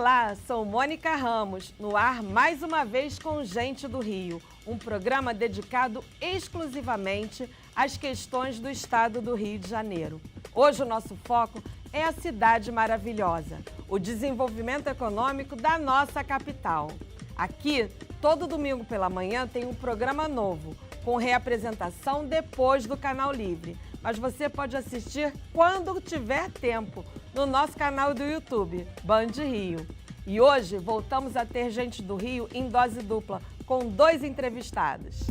Olá, sou Mônica Ramos, no ar mais uma vez com Gente do Rio, um programa dedicado exclusivamente às questões do estado do Rio de Janeiro. Hoje o nosso foco é a cidade maravilhosa, o desenvolvimento econômico da nossa capital. Aqui, todo domingo pela manhã tem um programa novo, com reapresentação depois do Canal Livre. Mas você pode assistir quando tiver tempo, no nosso canal do YouTube, Band Rio. E hoje voltamos a ter Gente do Rio em dose dupla, com 2 entrevistados.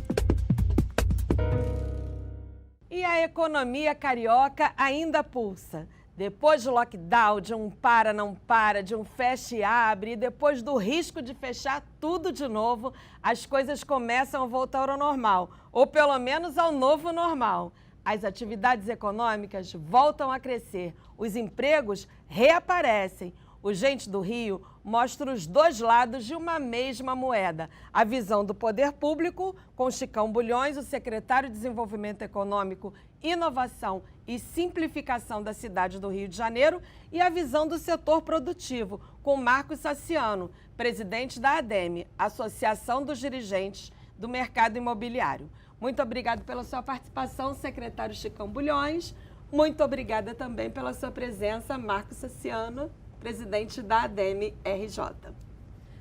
E a economia carioca ainda pulsa. Depois do lockdown, de um para, não para, de um fecha e abre, e depois do risco de fechar tudo de novo, as coisas começam a voltar ao normal, ou pelo menos ao novo normal. As atividades econômicas voltam a crescer, os empregos reaparecem. O Gente do Rio mostra os 2 lados de uma mesma moeda. A visão do poder público, com Chicão Bulhões, o secretário de Desenvolvimento Econômico, Inovação e Simplificação da cidade do Rio de Janeiro, e a visão do setor produtivo, com Marcos Saciano, presidente da ADEME, Associação dos Dirigentes do Mercado Imobiliário. Muito obrigada pela sua participação, secretário Chicão Bulhões. Muito obrigada também pela sua presença, Marcos Saciano, presidente da ADEME RJ.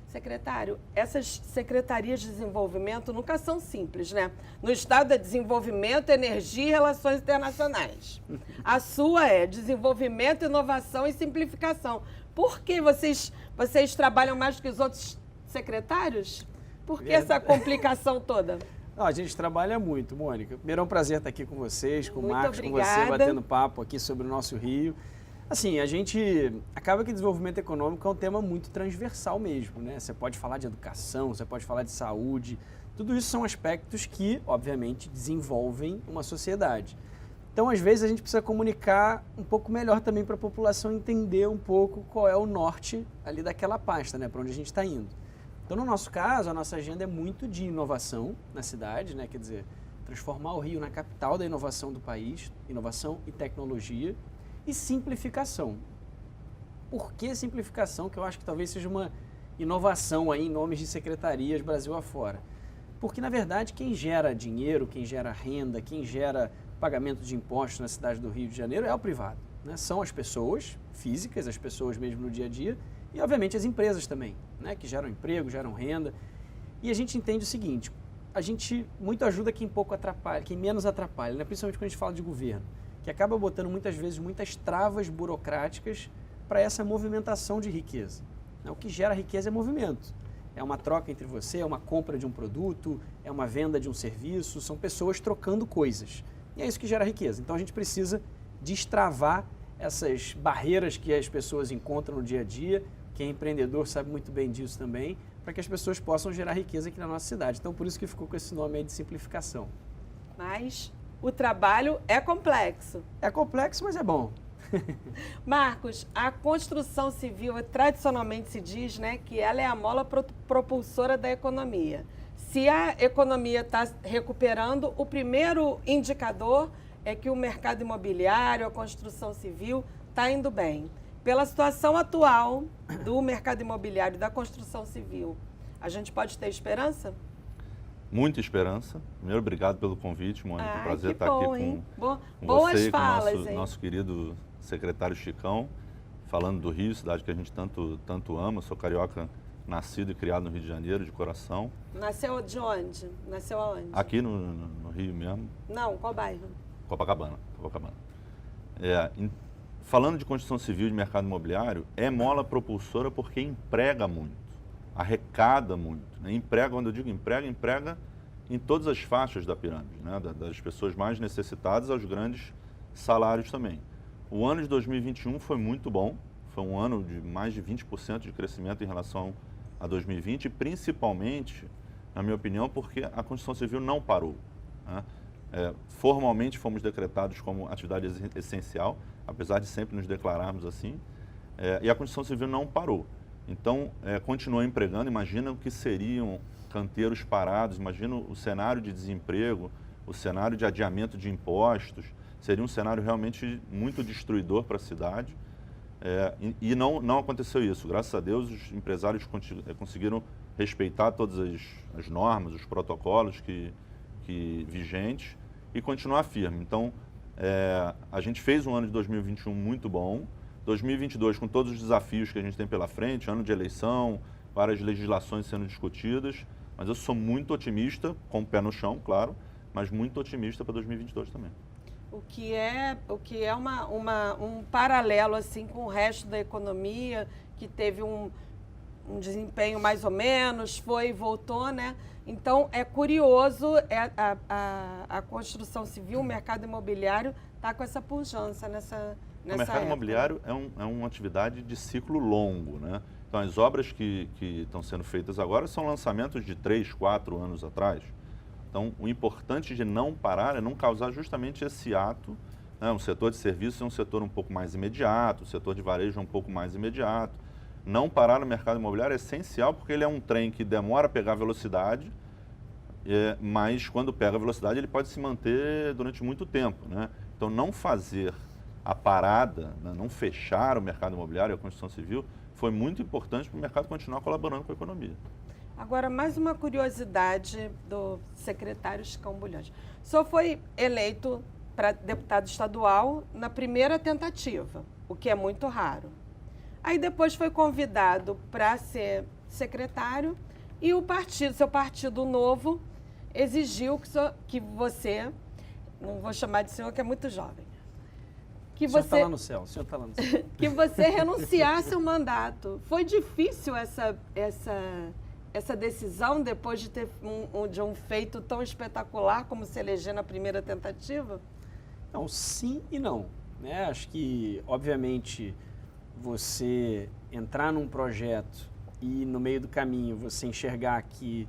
Secretário, essas secretarias de desenvolvimento nunca são simples, né? No estado é desenvolvimento, energia e relações internacionais. A sua é desenvolvimento, inovação e simplificação. Por que vocês trabalham mais que os outros secretários? Por que essa complicação toda? Não, a gente trabalha muito, Mônica. Primeiro é um prazer estar aqui com vocês, com o Marcos, obrigada. Com você, batendo papo aqui sobre o nosso Rio. Assim, a gente acaba que desenvolvimento econômico é um tema muito transversal mesmo, né? Você pode falar de educação, você pode falar de saúde, tudo isso são aspectos que, obviamente, desenvolvem uma sociedade. Então, às vezes, a gente precisa comunicar um pouco melhor também para a população entender um pouco qual é o norte ali daquela pasta, né? Para onde a gente está indo. Então, no nosso caso, a nossa agenda é muito de inovação na cidade, né? Quer dizer, transformar o Rio na capital da inovação do país, inovação e tecnologia, e simplificação. Por que simplificação? Que eu acho que talvez seja uma inovação aí em nomes de secretarias Brasil afora. Porque, na verdade, quem gera dinheiro, quem gera renda, quem gera pagamento de impostos na cidade do Rio de Janeiro é o privado, né? São as pessoas físicas, as pessoas mesmo no dia a dia, e, obviamente, as empresas também, né, que geram emprego, geram renda. E a gente entende o seguinte, a gente muito ajuda quem pouco atrapalha, quem menos atrapalha, né, principalmente quando a gente fala de governo, que acaba botando muitas vezes muitas travas burocráticas para essa movimentação de riqueza. O que gera riqueza é movimento. É uma troca entre você, é uma compra de um produto, é uma venda de um serviço, são pessoas trocando coisas. E é isso que gera riqueza. Então a gente precisa destravar essas barreiras que as pessoas encontram no dia a dia. Quem é empreendedor sabe muito bem disso também, para que as pessoas possam gerar riqueza aqui na nossa cidade. Então, por isso que ficou com esse nome aí de simplificação. Mas o trabalho é complexo. É complexo, mas é bom. Marcos, a construção civil, tradicionalmente se diz, né, que ela é a mola propulsora da economia. Se a economia está recuperando, o primeiro indicador é que o mercado imobiliário, a construção civil, está indo bem. Pela situação atual do mercado imobiliário e da construção civil, a gente pode ter esperança? Muita esperança. Primeiro, obrigado pelo convite, Mônica. Prazer estar bom, aqui com boas você falas, e com o nosso querido secretário Chicão, falando do Rio, cidade que a gente tanto ama. Sou carioca, nascido e criado no Rio de Janeiro, de coração. Nasceu de onde? Nasceu aonde? Aqui no Rio mesmo. Não, qual bairro? Copacabana. Falando de construção civil e de mercado imobiliário, é mola propulsora porque emprega muito, arrecada muito. Né? Emprega, quando eu digo emprega em todas as faixas da pirâmide, né? Das pessoas mais necessitadas aos grandes salários também. O ano de 2021 foi muito bom, foi um ano de mais de 20% de crescimento em relação a 2020, principalmente, na minha opinião, porque a construção civil não parou. Né? Formalmente fomos decretados como atividade essencial, apesar de sempre nos declararmos assim, e a construção civil não parou. Então, continuou empregando. Imagina o que seriam canteiros parados, imagina o cenário de desemprego, o cenário de adiamento de impostos, seria um cenário realmente muito destruidor para a cidade. E não aconteceu isso. Graças a Deus, os empresários conseguiram respeitar todas as normas, os protocolos vigentes e continuar firme. Então, a gente fez um ano de 2021 muito bom. 2022, com todos os desafios que a gente tem pela frente, ano de eleição, várias legislações sendo discutidas, mas eu sou muito otimista, com o pé no chão, claro, mas muito otimista para 2022 também. O que é um paralelo assim com o resto da economia, que teve um desempenho mais ou menos, foi e voltou, né? Então, é curioso, a construção civil, o mercado imobiliário está com essa pujança nessa O mercado época. imobiliário é uma atividade de ciclo longo, né? Então, as obras que estão sendo feitas agora são lançamentos de 3, 4 anos atrás. Então, o importante de não parar é não causar justamente esse ato, né? O setor de serviços é um setor um pouco mais imediato, o setor de varejo é um pouco mais imediato. Não parar no mercado imobiliário é essencial porque ele é um trem que demora a pegar velocidade, mas quando pega velocidade ele pode se manter durante muito tempo, né? Então, não fazer a parada, né? Não fechar o mercado imobiliário e a construção civil foi muito importante para o mercado continuar colaborando com a economia. Agora, mais uma curiosidade do secretário Chicão Bulhões. O senhor foi eleito para deputado estadual na primeira tentativa, o que é muito raro. Aí depois foi convidado para ser secretário e seu partido novo, exigiu que você, não vou chamar de senhor que é muito jovem, que O senhor você está lá no céu, o senhor está lá no céu. que você renunciasse ao mandato. Foi difícil essa decisão depois de ter um feito tão espetacular como se eleger na primeira tentativa? Não, sim e não, né? Acho que, obviamente, você entrar num projeto e no meio do caminho você enxergar que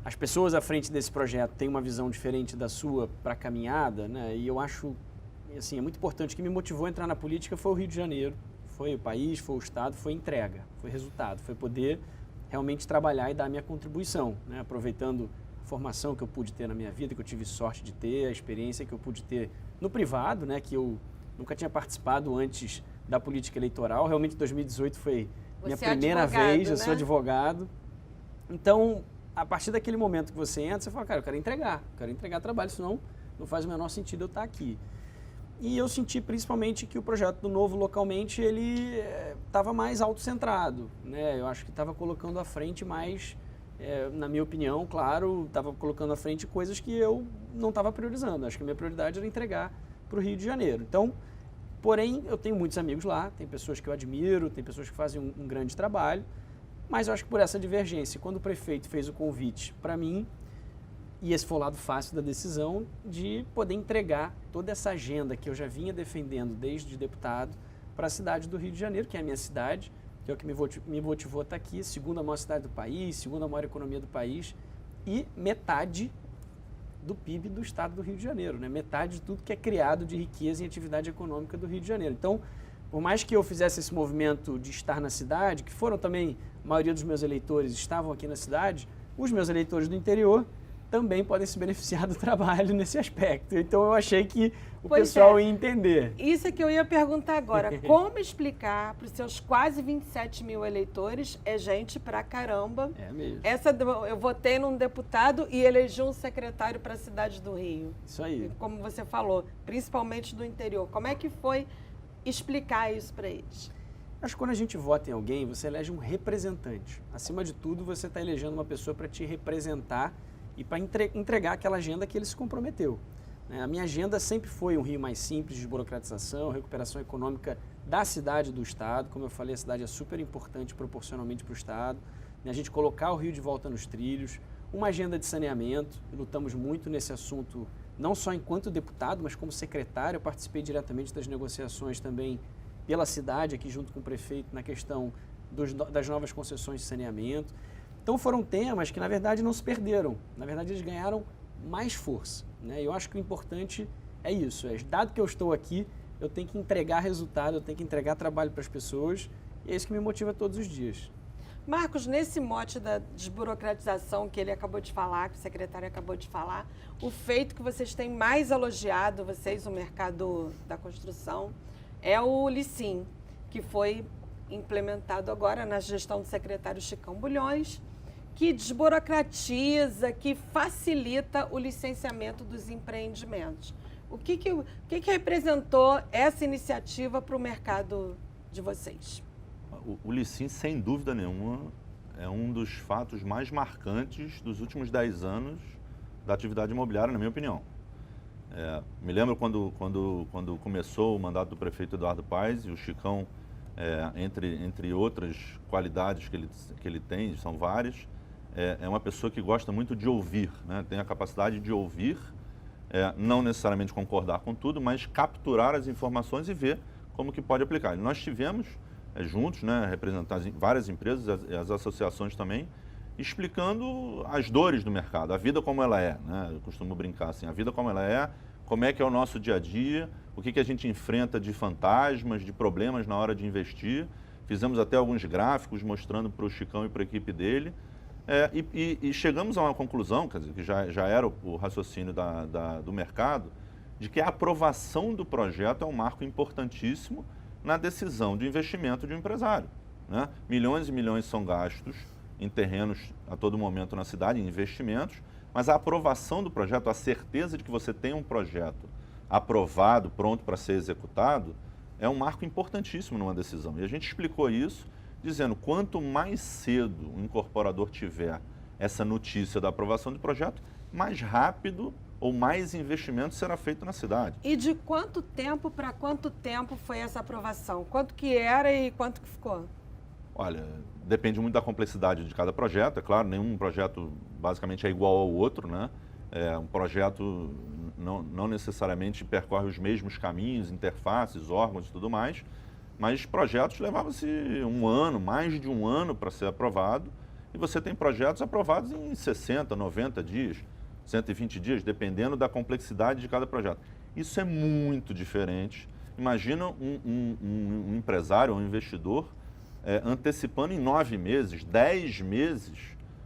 as pessoas à frente desse projeto têm uma visão diferente da sua para a caminhada, né? E eu acho, assim, é muito importante. O que me motivou a entrar na política foi o Rio de Janeiro, foi o país, foi o Estado, foi entrega, foi resultado, foi poder realmente trabalhar e dar a minha contribuição, né? Aproveitando a formação que eu pude ter na minha vida, que eu tive sorte de ter, a experiência que eu pude ter no privado, né? Que eu nunca tinha participado antes da política eleitoral. Realmente 2018 foi minha primeira vez, eu sou advogado. Então, a partir daquele momento que você entra, você fala, cara, eu quero entregar trabalho, senão não faz o menor sentido eu estar aqui. E eu senti principalmente que o projeto do Novo localmente, ele estava mais autocentrado, né? Eu acho que estava colocando à frente mais, na minha opinião, claro, estava colocando à frente coisas que eu não estava priorizando. Acho que a minha prioridade era entregar para o Rio de Janeiro. Então, porém, eu tenho muitos amigos lá, tem pessoas que eu admiro, tem pessoas que fazem um grande trabalho, mas eu acho que por essa divergência, quando o prefeito fez o convite para mim, e esse foi o lado fácil da decisão de poder entregar toda essa agenda que eu já vinha defendendo desde deputado para a cidade do Rio de Janeiro, que é a minha cidade, que é o que me motivou a estar aqui, segunda maior cidade do país, segunda maior economia do país e metade do PIB do estado do Rio de Janeiro, né? Metade de tudo que é criado de riqueza em atividade econômica do Rio de Janeiro. Então, por mais que eu fizesse esse movimento de estar na cidade, que foram também, a maioria dos meus eleitores estavam aqui na cidade, os meus eleitores do interior também podem se beneficiar do trabalho nesse aspecto. Então, eu achei que o pessoal ia entender. Isso é que eu ia perguntar agora. Como explicar para os seus quase 27 mil eleitores, é gente pra caramba. É mesmo. Eu votei num deputado e elegi um secretário para a cidade do Rio. Isso aí. Como você falou, principalmente do interior. Como é que foi explicar isso para eles? Acho que quando a gente vota em alguém, você elege um representante. Acima de tudo, você está elegendo uma pessoa para te representar e para entregar aquela agenda que ele se comprometeu. A minha agenda sempre foi um Rio mais simples, desburocratização, recuperação econômica da cidade e do Estado. Como eu falei, a cidade é super importante proporcionalmente para o Estado. A gente colocar o Rio de volta nos trilhos, uma agenda de saneamento, lutamos muito nesse assunto, não só enquanto deputado, mas como secretário. Eu participei diretamente das negociações também pela cidade, aqui junto com o prefeito, na questão das novas concessões de saneamento. Então foram temas que, na verdade, não se perderam. Na verdade, eles ganharam mais força, né? Eu acho que o importante é isso. Dado que eu estou aqui, eu tenho que entregar resultado, eu tenho que entregar trabalho para as pessoas. E é isso que me motiva todos os dias. Marcos, nesse mote da desburocratização que ele acabou de falar, que o secretário acabou de falar, o feito que vocês têm mais elogiado, vocês, o mercado da construção, é o Licim, que foi implementado agora na gestão do secretário Chicão Bulhões, que desburocratiza, que facilita o licenciamento dos empreendimentos. O que representou essa iniciativa para o mercado de vocês? O Licin, sem dúvida nenhuma, é um dos fatos mais marcantes dos últimos 10 anos da atividade imobiliária, na minha opinião. Me lembro quando começou o mandato do prefeito Eduardo Paes e o Chicão, entre outras qualidades que ele tem, são várias, é uma pessoa que gosta muito de ouvir, né? Tem a capacidade de ouvir, não necessariamente concordar com tudo, mas capturar as informações e ver como que pode aplicar. Nós tivemos juntos, né, representantes várias empresas, as associações também, explicando as dores do mercado, a vida como ela é, né? Eu costumo brincar assim, a vida como ela é, como é que é o nosso dia a dia, o que a gente enfrenta de fantasmas, de problemas na hora de investir. Fizemos até alguns gráficos mostrando para o Chicão e para a equipe dele. E chegamos a uma conclusão, quer dizer, que já era o raciocínio do mercado, de que a aprovação do projeto é um marco importantíssimo na decisão de investimento de um empresário, né? Milhões e milhões são gastos em terrenos a todo momento na cidade, em investimentos, mas a aprovação do projeto, a certeza de que você tem um projeto aprovado, pronto para ser executado, é um marco importantíssimo numa decisão. E a gente explicou isso, dizendo quanto mais cedo o incorporador tiver essa notícia da aprovação do projeto, mais rápido ou mais investimento será feito na cidade. E de quanto tempo para quanto tempo foi essa aprovação? Quanto que era e quanto que ficou? Olha, depende muito da complexidade de cada projeto, é claro, nenhum projeto basicamente é igual ao outro, né? Um projeto não necessariamente percorre os mesmos caminhos, interfaces, órgãos e tudo mais, mas projetos levavam-se um ano, mais de um ano para ser aprovado, e você tem projetos aprovados em 60, 90 dias, 120 dias, dependendo da complexidade de cada projeto. Isso é muito diferente. Imagina um empresário, um investidor, antecipando em 9 meses, 10 meses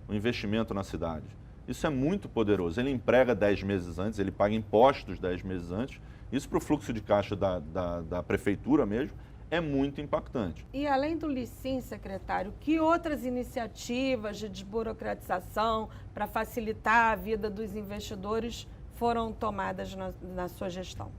o investimento na cidade. Isso é muito poderoso. Ele emprega 10 meses antes, ele paga impostos 10 meses antes. Isso para o fluxo de caixa da prefeitura mesmo é muito impactante. E além do Licin, secretário, que outras iniciativas de desburocratização para facilitar a vida dos investidores foram tomadas na sua gestão?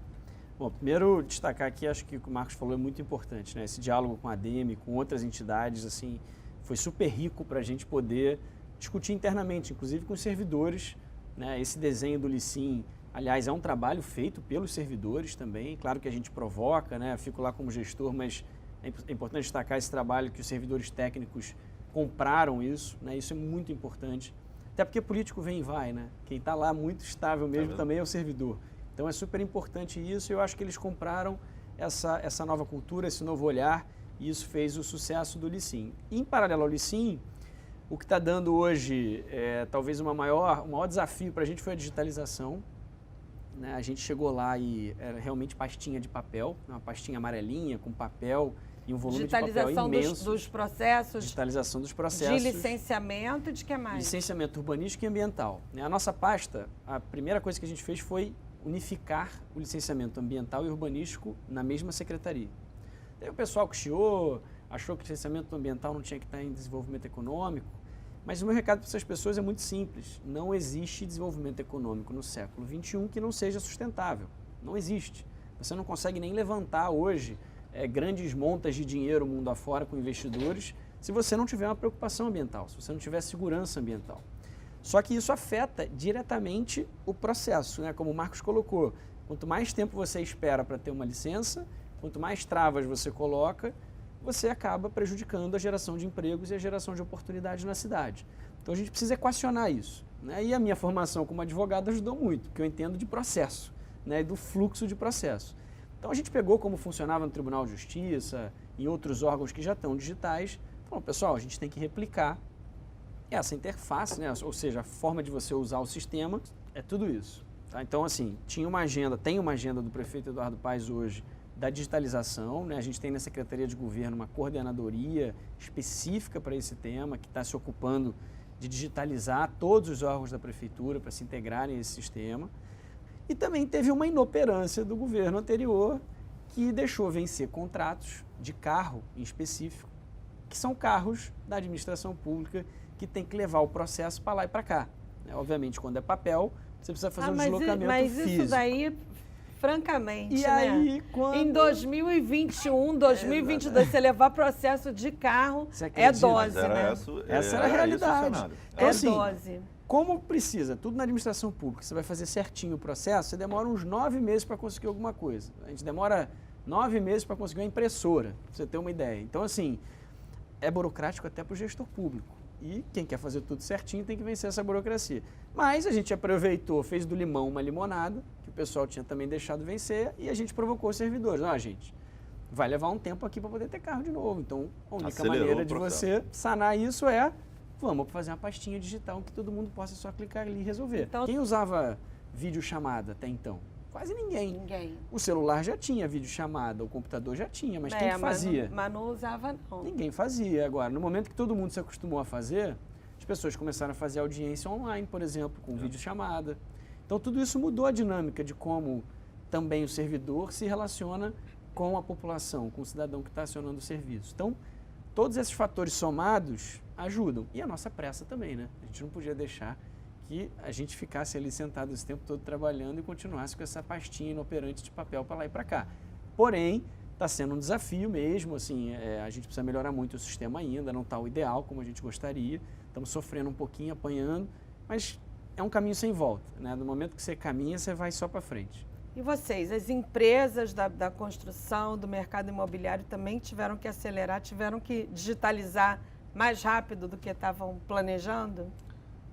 Bom, primeiro destacar aqui, acho que o que o Marcos falou é muito importante, né? Esse diálogo com a ADEME, com outras entidades, assim, foi super rico para a gente poder discutir internamente, inclusive com os servidores, né? Esse desenho do Licin, aliás, é um trabalho feito pelos servidores também, claro que a gente provoca, né? Eu fico lá como gestor, mas é importante destacar esse trabalho que os servidores técnicos compraram isso, né? Isso é muito importante, até porque político vem e vai, né? Quem está lá muito estável mesmo também é o servidor. Então é super importante isso e eu acho que eles compraram essa nova cultura, esse novo olhar e isso fez o sucesso do Licin. E em paralelo ao Licin, o que está dando hoje talvez o maior desafio para a gente foi a digitalização. Né? A gente chegou lá e era realmente pastinha de papel, uma pastinha amarelinha com papel e um volume de papel imenso. Dos processos. Digitalização dos processos. De licenciamento e de que mais? Licenciamento urbanístico e ambiental. A nossa pasta, a primeira coisa que a gente fez foi unificar o licenciamento ambiental e urbanístico na mesma secretaria. Daí o pessoal que chiou, achou que o licenciamento ambiental não tinha que estar em desenvolvimento econômico, mas o meu recado para essas pessoas é muito simples. Não existe desenvolvimento econômico no século XXI que não seja sustentável. Não existe. Você não consegue nem levantar hoje grandes montas de dinheiro mundo afora com investidores se você não tiver uma preocupação ambiental, se você não tiver segurança ambiental. Só que isso afeta diretamente o processo, né? Como o Marcos colocou. Quanto mais tempo você espera para ter uma licença, quanto mais travas você coloca, você acaba prejudicando a geração de empregos e a geração de oportunidades na cidade. Então a gente precisa equacionar isso, né? E a minha formação como advogado ajudou muito, porque eu entendo de processo, né? E do fluxo de processo. Então a gente pegou como funcionava no Tribunal de Justiça, em outros órgãos que já estão digitais, falou, pessoal, a gente tem que replicar essa interface, né? Ou seja, a forma de você usar o sistema é tudo isso. Tá? Então, assim, tem uma agenda do prefeito Eduardo Paes hoje da digitalização, né? A gente tem na Secretaria de Governo uma coordenadoria específica para esse tema, que está se ocupando de digitalizar todos os órgãos da prefeitura para se integrarem a esse sistema. E também teve uma inoperância do governo anterior que deixou vencer contratos de carro em específico, que são carros da administração pública que tem que levar o processo para lá e para cá. Obviamente, quando é papel, você precisa fazer um deslocamento físico. Mas isso daí, francamente, e né? aí, quando... Em 2021, 2022, você levar processo de carro é dose, né? Essa era a realidade. Então, assim, dose. Como precisa, tudo na administração pública, você vai fazer certinho o processo, você demora uns 9 meses para conseguir alguma coisa. A gente demora 9 meses para conseguir uma impressora, para você ter uma ideia. Então, assim, é burocrático até para o gestor público. E quem quer fazer tudo certinho tem que vencer essa burocracia. Mas a gente aproveitou, fez do limão uma limonada, que o pessoal tinha também deixado vencer, e a gente provocou os servidores. Não, gente, vai levar um tempo aqui para poder ter carro de novo. Então, a única maneira de você sanar isso é, vamos fazer uma pastinha digital que todo mundo possa só clicar ali e resolver. Então, quem usava videochamada até então? Quase ninguém. O celular já tinha videochamada, o computador já tinha, mas quem que fazia? Mas não usava, não. Ninguém fazia. Agora, no momento que todo mundo se acostumou a fazer, as pessoas começaram a fazer audiência online, por exemplo, com videochamada. Então, tudo isso mudou a dinâmica de como também o servidor se relaciona com a população, com o cidadão que está acionando o serviço. Então, todos esses fatores somados ajudam. E a nossa pressa também, né? A gente não podia deixar que a gente ficasse ali sentado esse tempo todo trabalhando e continuasse com essa pastinha inoperante de papel para lá e para cá. Porém, está sendo um desafio mesmo, assim, a gente precisa melhorar muito o sistema ainda, não está o ideal como a gente gostaria, estamos sofrendo um pouquinho, apanhando, mas é um caminho sem volta, né? No momento que você caminha, você vai só para frente. E vocês, as empresas da construção, do mercado imobiliário também tiveram que acelerar, tiveram que digitalizar mais rápido do que estavam planejando?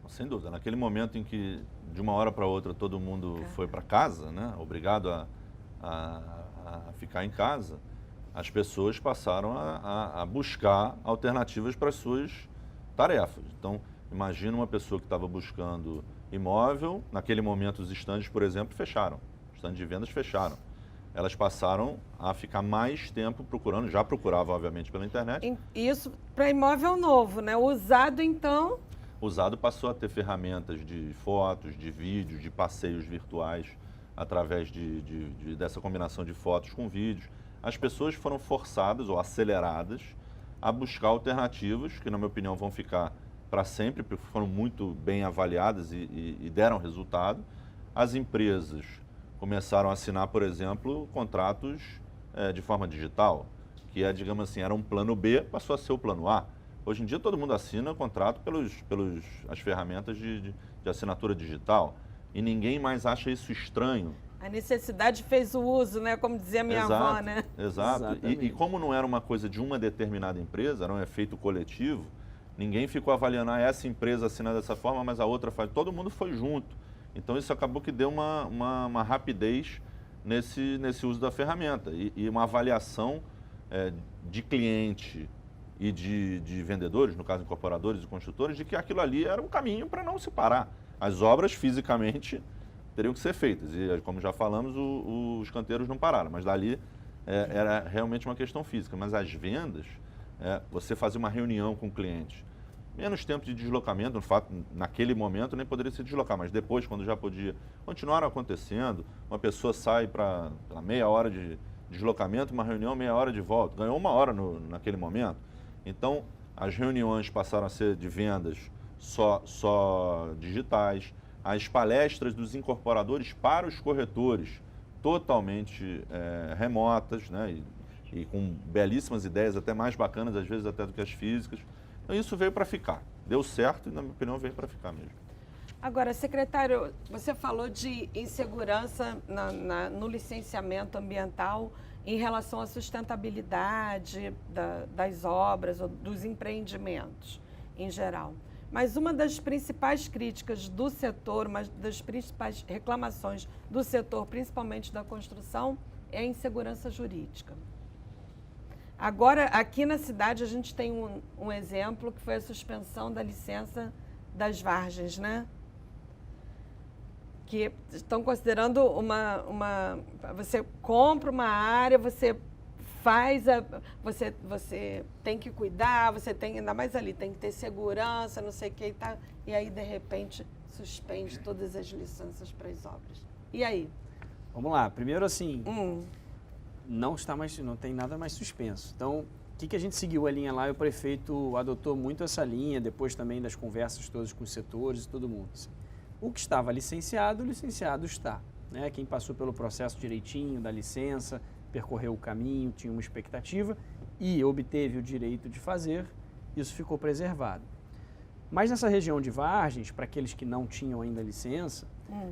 Sem dúvida. Naquele momento em que, de uma hora para outra, todo mundo foi para casa, né? Obrigado a ficar em casa, as pessoas passaram a buscar alternativas para as suas tarefas. Então, imagina uma pessoa que estava buscando imóvel, naquele momento os estandes, por exemplo, fecharam. Os estandes de vendas fecharam. Elas passaram a ficar mais tempo procurando, já procuravam, obviamente, pela internet. Isso para imóvel novo, né? O usado, então... O usado passou a ter ferramentas de fotos, de vídeos, de passeios virtuais, através dessa combinação de fotos com vídeos. As pessoas foram forçadas ou aceleradas a buscar alternativas, que, na minha opinião, vão ficar para sempre, porque foram muito bem avaliadas e deram resultado. As empresas começaram a assinar, por exemplo, contratos de forma digital, que é, digamos assim, era um plano B, passou a ser o plano A. Hoje em dia todo mundo assina contrato pelas ferramentas de assinatura digital e ninguém mais acha isso estranho. A necessidade fez o uso, né? Como dizia minha avó, né? Exato. E como não era uma coisa de uma determinada empresa, era um efeito coletivo, ninguém ficou avaliando, essa empresa assina dessa forma, mas a outra faz. Todo mundo foi junto. Então isso acabou que deu uma rapidez nesse uso da ferramenta e uma avaliação de cliente e de vendedores, no caso incorporadores e construtores, de que aquilo ali era um caminho para não se parar. As obras fisicamente teriam que ser feitas e, como já falamos, os canteiros não pararam, mas dali era realmente uma questão física. Mas as vendas, você fazer uma reunião com o cliente, menos tempo de deslocamento, no fato, naquele momento nem poderia se deslocar, mas depois, quando já podia, continuaram acontecendo, uma pessoa sai para meia hora de deslocamento, uma reunião, meia hora de volta, ganhou uma hora naquele momento. Então, as reuniões passaram a ser de vendas só digitais, as palestras dos incorporadores para os corretores totalmente remotas, né? E com belíssimas ideias, até mais bacanas, às vezes até do que as físicas. Então, isso veio para ficar. Deu certo e, na minha opinião, veio para ficar mesmo. Agora, secretário, você falou de insegurança no licenciamento ambiental em relação à sustentabilidade das obras ou dos empreendimentos em geral. Mas uma das principais críticas do setor, uma das principais reclamações do setor, principalmente da construção, é a insegurança jurídica. Agora, aqui na cidade, a gente tem um exemplo que foi a suspensão da licença das vargens, né? Que estão considerando você compra uma área, você faz você tem que cuidar, você tem, ainda mais ali, tem que ter segurança, não sei o que, e aí, de repente, suspende todas as licenças para as obras. E aí? Vamos lá. Primeiro, assim, não tem nada mais suspenso. Então, o que a gente seguiu a linha lá e o prefeito adotou muito essa linha, depois também das conversas todas com os setores e todo mundo. Assim. O que estava licenciado, o licenciado está. Né? Quem passou pelo processo direitinho da licença, percorreu o caminho, tinha uma expectativa e obteve o direito de fazer, isso ficou preservado. Mas nessa região de Vargens, para aqueles que não tinham ainda licença,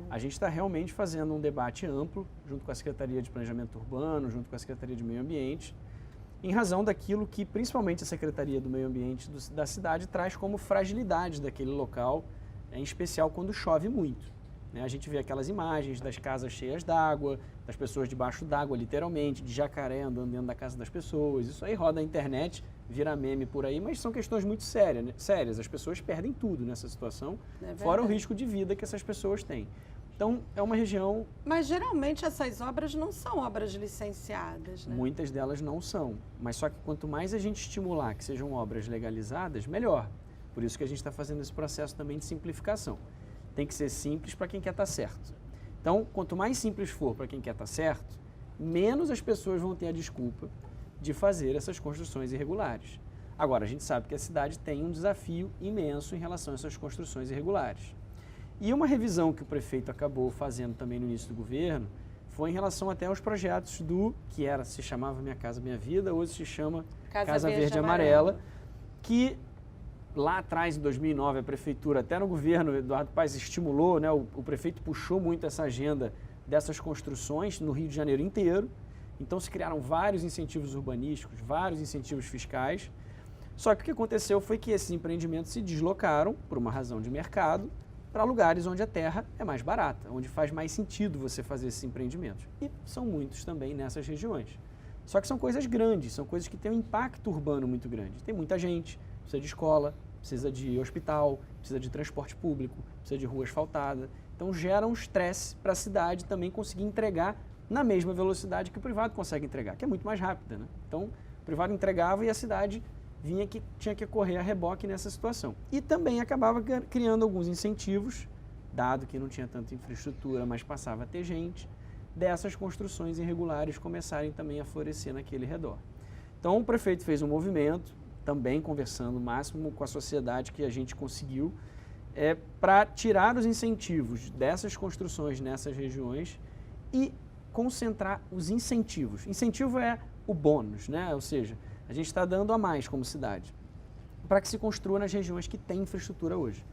a gente está realmente fazendo um debate amplo, junto com a Secretaria de Planejamento Urbano, junto com a Secretaria de Meio Ambiente, em razão daquilo que principalmente a Secretaria do Meio Ambiente da cidade traz como fragilidade daquele local, em especial quando chove muito. Né? A gente vê aquelas imagens das casas cheias d'água, das pessoas debaixo d'água, literalmente, de jacaré andando dentro da casa das pessoas. Isso aí roda a internet, vira meme por aí, mas são questões muito sérias. As pessoas perdem tudo nessa situação, fora o risco de vida que essas pessoas têm. Então, é uma região... Mas, geralmente, essas obras não são obras licenciadas, né? Muitas delas não são. Mas só que quanto mais a gente estimular que sejam obras legalizadas, melhor. Por isso que a gente está fazendo esse processo também de simplificação. Tem que ser simples para quem quer estar certo. Então, quanto mais simples for para quem quer estar certo, menos as pessoas vão ter a desculpa de fazer essas construções irregulares. Agora, a gente sabe que a cidade tem um desafio imenso em relação a essas construções irregulares. E uma revisão que o prefeito acabou fazendo também no início do governo foi em relação até aos projetos se chamava Minha Casa Minha Vida, hoje se chama Casa Verde e Amarela, que lá atrás, em 2009, a prefeitura, até no governo, Eduardo Paes estimulou, né, o prefeito puxou muito essa agenda dessas construções no Rio de Janeiro inteiro. Então se criaram vários incentivos urbanísticos, vários incentivos fiscais. Só que o que aconteceu foi que esses empreendimentos se deslocaram, por uma razão de mercado, para lugares onde a terra é mais barata, onde faz mais sentido você fazer esses empreendimentos. E são muitos também nessas regiões. Só que são coisas grandes, são coisas que têm um impacto urbano muito grande. Tem muita gente, precisa de escola, precisa de hospital, precisa de transporte público, precisa de rua asfaltada. Então gera um estresse para a cidade também conseguir entregar na mesma velocidade que o privado consegue entregar, que é muito mais rápida, né? Então o privado entregava e a cidade tinha que correr a reboque nessa situação. E também acabava criando alguns incentivos, dado que não tinha tanta infraestrutura, mas passava a ter gente, dessas construções irregulares começarem também a florescer naquele redor. Então o prefeito fez um movimento, também conversando o máximo com a sociedade que a gente conseguiu, para tirar os incentivos dessas construções nessas regiões e concentrar os incentivos. Incentivo é o bônus, né? Ou seja, a gente está dando a mais como cidade, para que se construa nas regiões que têm infraestrutura hoje.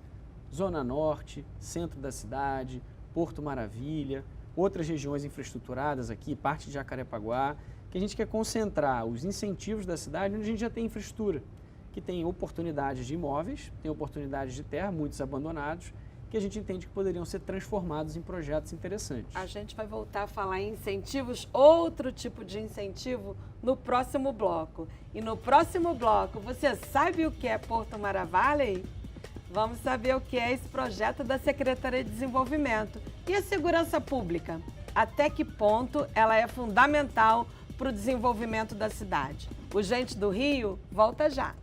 Zona Norte, centro da cidade, Porto Maravilha, outras regiões infraestruturadas aqui, parte de Jacarepaguá, que a gente quer concentrar os incentivos da cidade onde a gente já tem infraestrutura, que tem oportunidades de imóveis, tem oportunidades de terra, muitos abandonados, que a gente entende que poderiam ser transformados em projetos interessantes. A gente vai voltar a falar em incentivos, outro tipo de incentivo, no próximo bloco. E no próximo bloco, você sabe o que é Porto Maravilha? Vamos saber o que é esse projeto da Secretaria de Desenvolvimento. E a segurança pública? Até que ponto ela é fundamental para o desenvolvimento da cidade? O Gente do Rio volta já.